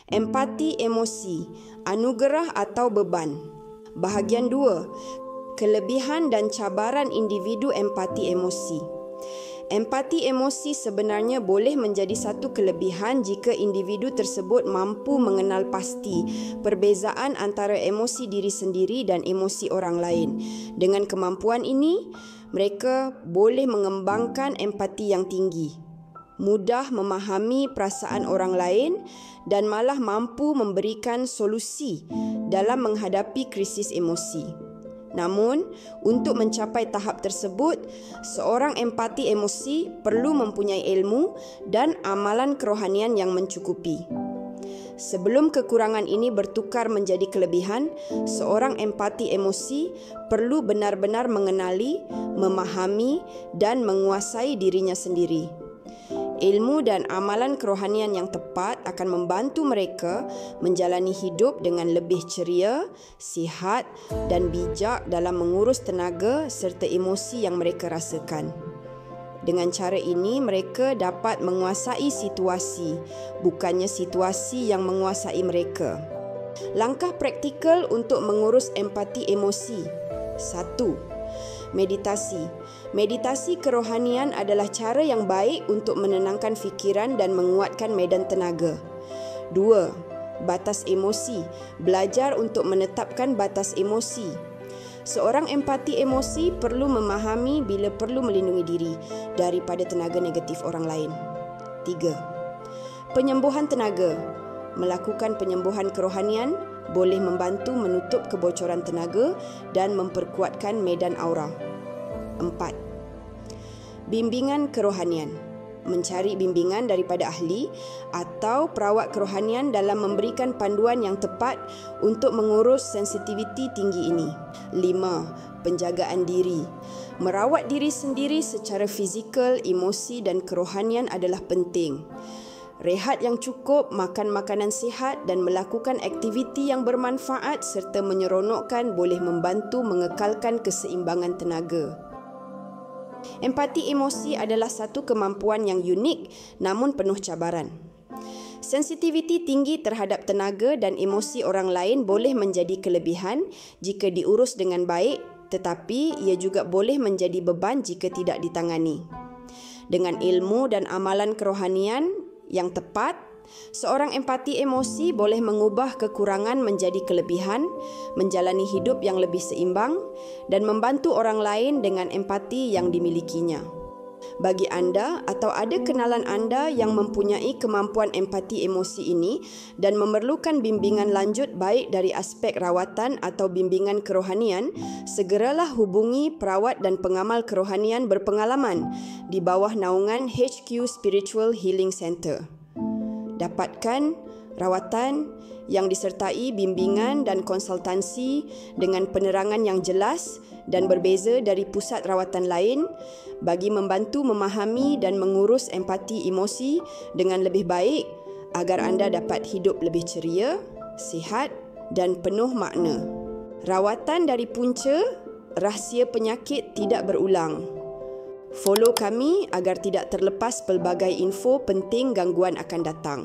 Empati emosi, anugerah atau beban. Bahagian 2, kelebihan dan cabaran individu empati emosi. Empati emosi sebenarnya boleh menjadi satu kelebihan jika individu tersebut mampu mengenal pasti perbezaan antara emosi diri sendiri dan emosi orang lain. Dengan kemampuan ini, mereka boleh mengembangkan empati yang tinggi, mudah memahami perasaan orang lain dan malah mampu memberikan solusi dalam menghadapi krisis emosi. Namun, untuk mencapai tahap tersebut, seorang empati emosi perlu mempunyai ilmu dan amalan kerohanian yang mencukupi. Sebelum kekurangan ini bertukar menjadi kelebihan, seorang empati emosi perlu benar-benar mengenali, memahami dan menguasai dirinya sendiri. Ilmu dan amalan kerohanian yang tepat akan membantu mereka menjalani hidup dengan lebih ceria, sihat dan bijak dalam mengurus tenaga serta emosi yang mereka rasakan. Dengan cara ini, mereka dapat menguasai situasi, bukannya situasi yang menguasai mereka. Langkah praktikal untuk mengurus empati emosi. 1. Meditasi. Meditasi kerohanian adalah cara yang baik untuk menenangkan fikiran dan menguatkan medan tenaga. 2. Batas emosi. Belajar untuk menetapkan batas emosi. Seorang empati emosi perlu memahami bila perlu melindungi diri daripada tenaga negatif orang lain. 3. Penyembuhan tenaga. Melakukan penyembuhan kerohanian boleh membantu menutup kebocoran tenaga dan memperkuatkan medan aura. 4. Bimbingan kerohanian. Mencari bimbingan daripada ahli atau perawat kerohanian dalam memberikan panduan yang tepat untuk mengurus sensitiviti tinggi ini. 5. Penjagaan diri. Merawat diri sendiri secara fizikal, emosi dan kerohanian adalah penting. Rehat yang cukup, makan makanan sihat dan melakukan aktiviti yang bermanfaat serta menyeronokkan boleh membantu mengekalkan keseimbangan tenaga. Empati emosi adalah satu kemampuan yang unik namun penuh cabaran. Sensitiviti tinggi terhadap tenaga dan emosi orang lain boleh menjadi kelebihan jika diurus dengan baik, tetapi ia juga boleh menjadi beban jika tidak ditangani. Dengan ilmu dan amalan kerohanian yang tepat, seorang empati emosi boleh mengubah kekurangan menjadi kelebihan, menjalani hidup yang lebih seimbang dan membantu orang lain dengan empati yang dimilikinya. Bagi anda atau ada kenalan anda yang mempunyai kemampuan empati emosi ini dan memerlukan bimbingan lanjut baik dari aspek rawatan atau bimbingan kerohanian, segeralah hubungi perawat dan pengamal kerohanian berpengalaman di bawah naungan HQ Spiritual Healing Center. Dapatkan rawatan yang disertai bimbingan dan konsultansi dengan penerangan yang jelas dan berbeza dari pusat rawatan lain bagi membantu memahami dan mengurus empati emosi dengan lebih baik agar anda dapat hidup lebih ceria, sihat dan penuh makna. Rawatan dari punca, rahsia penyakit tidak berulang. Follow kami agar tidak terlepas pelbagai info penting gangguan akan datang.